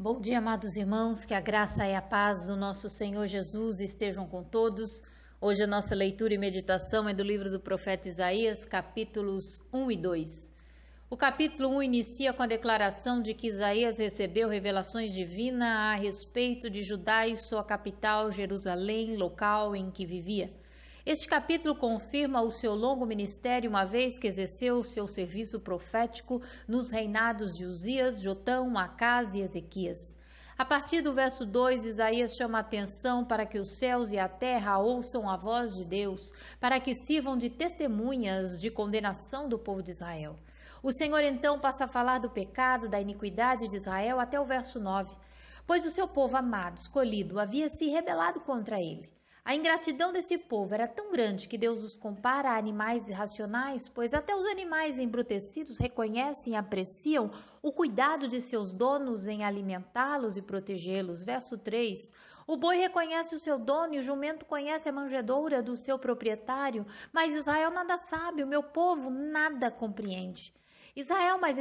Bom dia, amados irmãos, que a graça e a paz do nosso Senhor Jesus estejam com todos. Hoje a nossa leitura e meditação é do livro do profeta Isaías, capítulos 1 e 2. O capítulo 1 inicia com a declaração de que Isaías recebeu revelações divinas a respeito de Judá e sua capital, Jerusalém, local em que vivia. Este capítulo confirma o seu longo ministério, uma vez que exerceu o seu serviço profético nos reinados de Uzias, Jotão, Acás e Ezequias. A partir do verso 2, Isaías chama a atenção para que os céus e a terra ouçam a voz de Deus, para que sirvam de testemunhas de condenação do povo de Israel. O Senhor então passa a falar do pecado, da iniquidade de Israel até o verso 9, pois o seu povo amado, escolhido, havia se rebelado contra ele. A ingratidão desse povo era tão grande que Deus os compara a animais irracionais, pois até os animais embrutecidos reconhecem e apreciam o cuidado de seus donos em alimentá-los e protegê-los. Verso 3. O boi reconhece o seu dono e o jumento conhece a manjedoura do seu proprietário, mas Israel nada sabe, o meu povo nada compreende. Israel, mais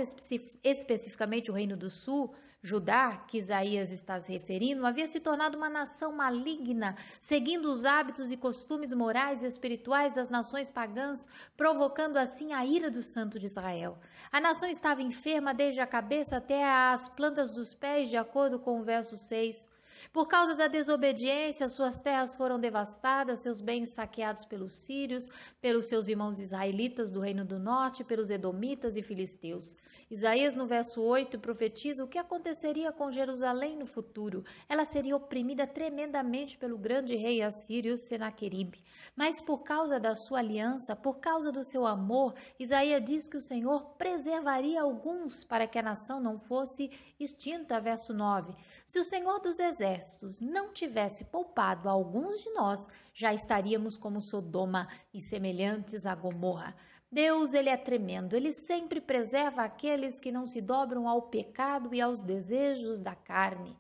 especificamente o Reino do Sul, Judá, que Isaías está se referindo, havia se tornado uma nação maligna, seguindo os hábitos e costumes morais e espirituais das nações pagãs, provocando assim a ira do Santo de Israel. A nação estava enferma desde a cabeça até as plantas dos pés, de acordo com o verso 6. Por causa da desobediência, suas terras foram devastadas, seus bens saqueados pelos sírios, pelos seus irmãos israelitas do reino do norte, pelos edomitas e filisteus. Isaías, no verso 8, profetiza o que aconteceria com Jerusalém no futuro. Ela seria oprimida tremendamente pelo grande rei assírio Senaqueribe. Mas por causa da sua aliança, por causa do seu amor, Isaías diz que o Senhor preservaria alguns para que a nação não fosse extinta. Verso 9. Se o Senhor dos exércitos não tivesse poupado alguns de nós, já estaríamos como Sodoma e semelhantes a Gomorra. Deus, ele é tremendo, ele sempre preserva aqueles que não se dobram ao pecado e aos desejos da carne.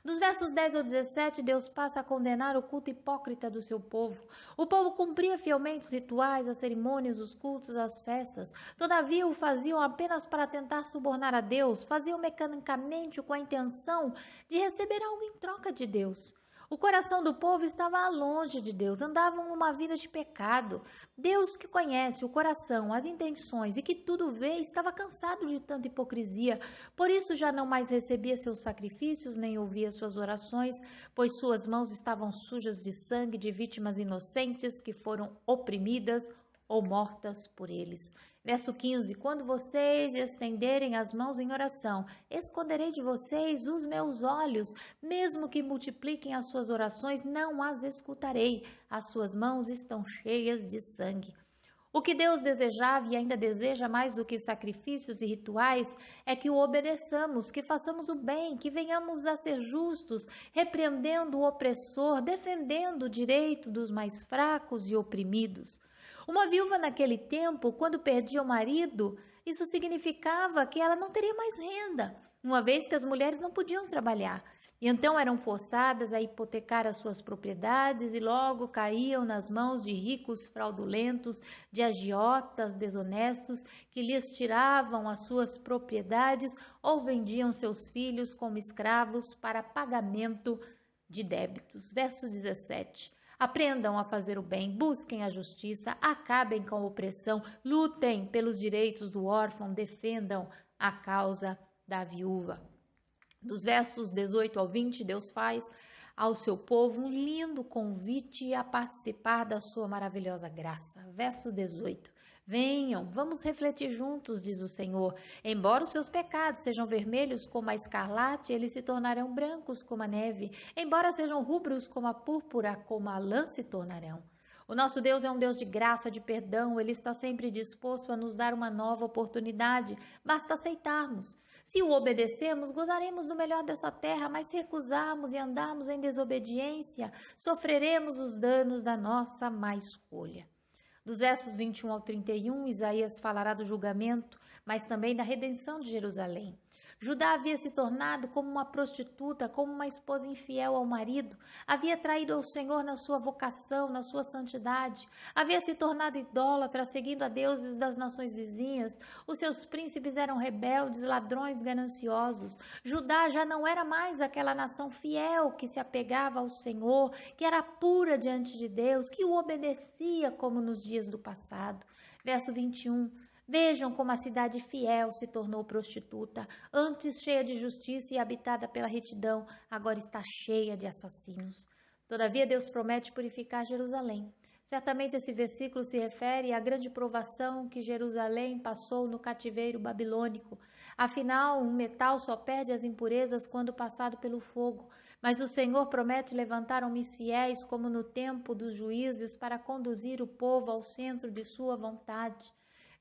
Dos versos 10 ao 17, Deus passa a condenar o culto hipócrita do seu povo. O povo cumpria fielmente os rituais, as cerimônias, os cultos, as festas. Todavia, o faziam apenas para tentar subornar a Deus, faziam mecanicamente com a intenção de receber algo em troca de Deus. O coração do povo estava longe de Deus, andavam numa vida de pecado. Deus, que conhece o coração, as intenções e que tudo vê, estava cansado de tanta hipocrisia. Por isso já não mais recebia seus sacrifícios, nem ouvia suas orações, pois suas mãos estavam sujas de sangue de vítimas inocentes que foram oprimidas ou mortas por eles. Verso 15, quando vocês estenderem as mãos em oração, esconderei de vocês os meus olhos, mesmo que multipliquem as suas orações, não as escutarei, as suas mãos estão cheias de sangue. O que Deus desejava e ainda deseja mais do que sacrifícios e rituais é que o obedeçamos, que façamos o bem, que venhamos a ser justos, repreendendo o opressor, defendendo o direito dos mais fracos e oprimidos. Uma viúva naquele tempo, quando perdia o marido, isso significava que ela não teria mais renda, uma vez que as mulheres não podiam trabalhar. E então eram forçadas a hipotecar as suas propriedades e logo caíam nas mãos de ricos fraudulentos, de agiotas desonestos que lhes tiravam as suas propriedades ou vendiam seus filhos como escravos para pagamento de débitos. Verso 17. Aprendam a fazer o bem, busquem a justiça, acabem com a opressão, lutem pelos direitos do órfão, defendam a causa da viúva. Dos versos 18 ao 20, Deus faz ao seu povo um lindo convite a participar da sua maravilhosa graça. Verso 18. Venham, vamos refletir juntos, diz o Senhor. Embora os seus pecados sejam vermelhos como a escarlate, eles se tornarão brancos como a neve. Embora sejam rubros como a púrpura, como a lã se tornarão. O nosso Deus é um Deus de graça, de perdão, Ele está sempre disposto a nos dar uma nova oportunidade, basta aceitarmos. Se o obedecermos, gozaremos do melhor dessa terra, mas se recusarmos e andarmos em desobediência, sofreremos os danos da nossa má escolha. Dos versos 21 ao 31, Isaías falará do julgamento, mas também da redenção de Jerusalém. Judá havia se tornado como uma prostituta, como uma esposa infiel ao marido, havia traído ao Senhor na sua vocação, na sua santidade, havia se tornado idólatra, seguindo a deuses das nações vizinhas, os seus príncipes eram rebeldes, ladrões gananciosos. Judá já não era mais aquela nação fiel que se apegava ao Senhor, que era pura diante de Deus, que o obedecia como nos dias do passado. Verso 21. Vejam como a cidade fiel se tornou prostituta, antes cheia de justiça e habitada pela retidão, agora está cheia de assassinos. Todavia Deus promete purificar Jerusalém. Certamente esse versículo se refere à grande provação que Jerusalém passou no cativeiro babilônico. Afinal, um metal só perde as impurezas quando passado pelo fogo. Mas o Senhor promete levantar homens fiéis, como no tempo dos juízes, para conduzir o povo ao centro de sua vontade.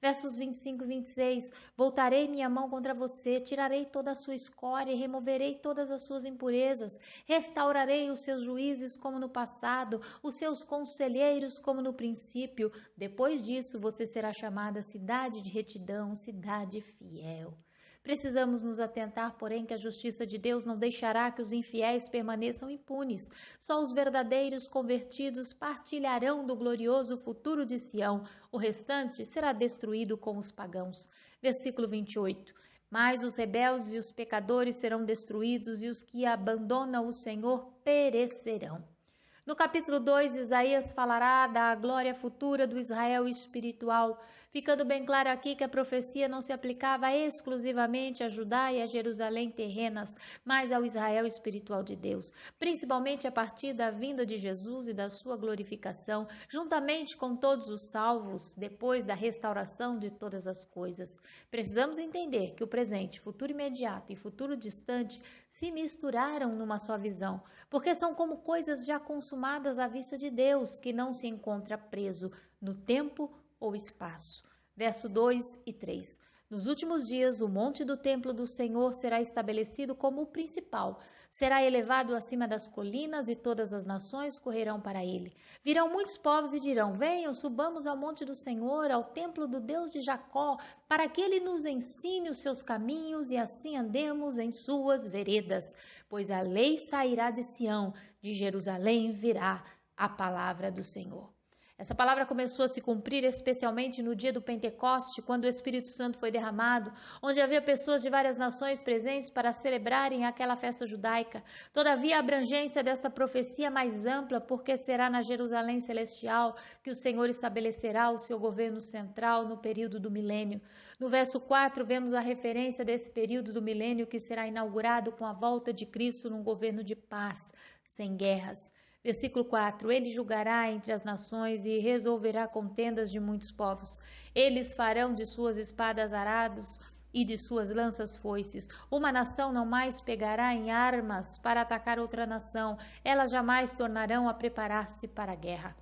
Versos 25 e 26, voltarei minha mão contra você, tirarei toda a sua escória e removerei todas as suas impurezas, restaurarei os seus juízes como no passado, os seus conselheiros como no princípio. Depois disso você será chamada cidade de retidão, cidade fiel. Precisamos nos atentar, porém, que a justiça de Deus não deixará que os infiéis permaneçam impunes. Só os verdadeiros convertidos partilharão do glorioso futuro de Sião. O restante será destruído com os pagãos. Versículo 28. Mas os rebeldes e os pecadores serão destruídos e os que abandonam o Senhor perecerão. No capítulo 2, Isaías falará da glória futura do Israel espiritual, ficando bem claro aqui que a profecia não se aplicava exclusivamente a Judá e a Jerusalém terrenas, mas ao Israel espiritual de Deus, principalmente a partir da vinda de Jesus e da sua glorificação, juntamente com todos os salvos, depois da restauração de todas as coisas. Precisamos entender que o presente, futuro imediato e futuro distante se misturaram numa só visão, porque são como coisas já consumadas à vista de Deus, que não se encontra preso no tempo ou espaço. Verso 2 e 3. Nos últimos dias, o monte do templo do Senhor será estabelecido como o principal, será elevado acima das colinas e todas as nações correrão para ele. Virão muitos povos e dirão, venham, subamos ao monte do Senhor, ao templo do Deus de Jacó, para que ele nos ensine os seus caminhos e assim andemos em suas veredas. Pois a lei sairá de Sião, de Jerusalém virá a palavra do Senhor. Essa palavra começou a se cumprir especialmente no dia do Pentecoste, quando o Espírito Santo foi derramado, onde havia pessoas de várias nações presentes para celebrarem aquela festa judaica. Todavia, a abrangência desta profecia é mais ampla, porque será na Jerusalém celestial que o Senhor estabelecerá o seu governo central no período do milênio. No verso 4, vemos a referência desse período do milênio que será inaugurado com a volta de Cristo num governo de paz, sem guerras. Versículo 4, ele julgará entre as nações e resolverá contendas de muitos povos. Eles farão de suas espadas arados e de suas lanças foices. Uma nação não mais pegará em armas para atacar outra nação. Elas jamais tornarão a preparar-se para a guerra.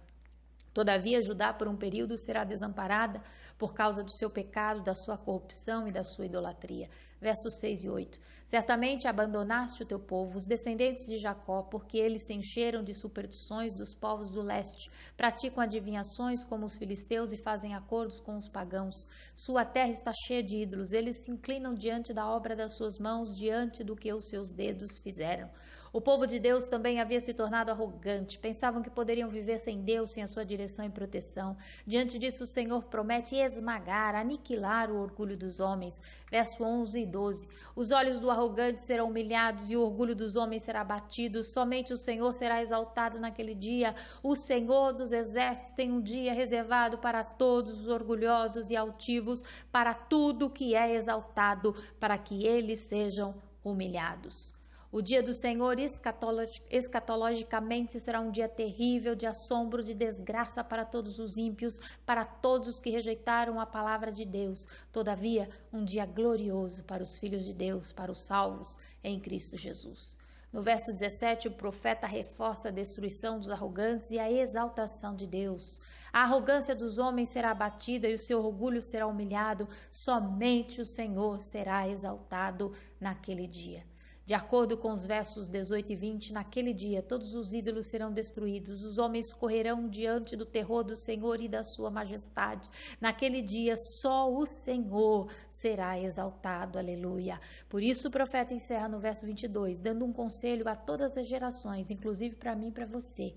Todavia, Judá por um período será desamparada por causa do seu pecado, da sua corrupção e da sua idolatria. Versos 6 e 8. Certamente abandonaste o teu povo, os descendentes de Jacó, porque eles se encheram de superstições dos povos do leste, praticam adivinhações como os filisteus e fazem acordos com os pagãos. Sua terra está cheia de ídolos, eles se inclinam diante da obra das suas mãos, diante do que os seus dedos fizeram. O povo de Deus também havia se tornado arrogante, pensavam que poderiam viver sem Deus, sem a sua direção e proteção. Diante disso, o Senhor promete esmagar, aniquilar o orgulho dos homens. Verso 11 e 12. Os olhos do arrogante serão humilhados e o orgulho dos homens será abatido. Somente o Senhor será exaltado naquele dia. O Senhor dos exércitos tem um dia reservado para todos os orgulhosos e altivos, para tudo que é exaltado, para que eles sejam humilhados. O dia do Senhor escatologicamente será um dia terrível, de assombro, de desgraça para todos os ímpios, para todos os que rejeitaram a palavra de Deus. Todavia, um dia glorioso para os filhos de Deus, para os salvos em Cristo Jesus. No verso 17, o profeta reforça a destruição dos arrogantes e a exaltação de Deus. A arrogância dos homens será abatida e o seu orgulho será humilhado. Somente o Senhor será exaltado naquele dia. De acordo com os versos 18 e 20, naquele dia todos os ídolos serão destruídos, os homens correrão diante do terror do Senhor e da sua majestade. Naquele dia só o Senhor será exaltado, aleluia. Por isso o profeta encerra no verso 22, dando um conselho a todas as gerações, inclusive para mim e para você.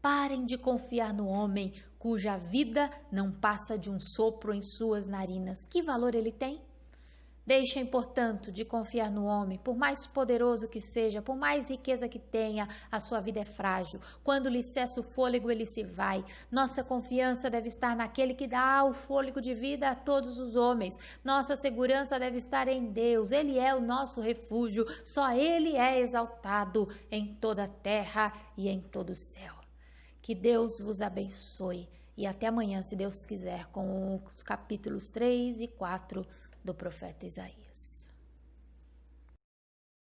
Parem de confiar no homem, cuja vida não passa de um sopro em suas narinas. Que valor ele tem? Deixem, portanto, de confiar no homem, por mais poderoso que seja, por mais riqueza que tenha, a sua vida é frágil. Quando lhe cessa o fôlego, ele se vai. Nossa confiança deve estar naquele que dá o fôlego de vida a todos os homens. Nossa segurança deve estar em Deus. Ele é o nosso refúgio. Só Ele é exaltado em toda a terra e em todo o céu. Que Deus vos abençoe. E até amanhã, se Deus quiser, com os capítulos 3 e 4 do profeta Isaías.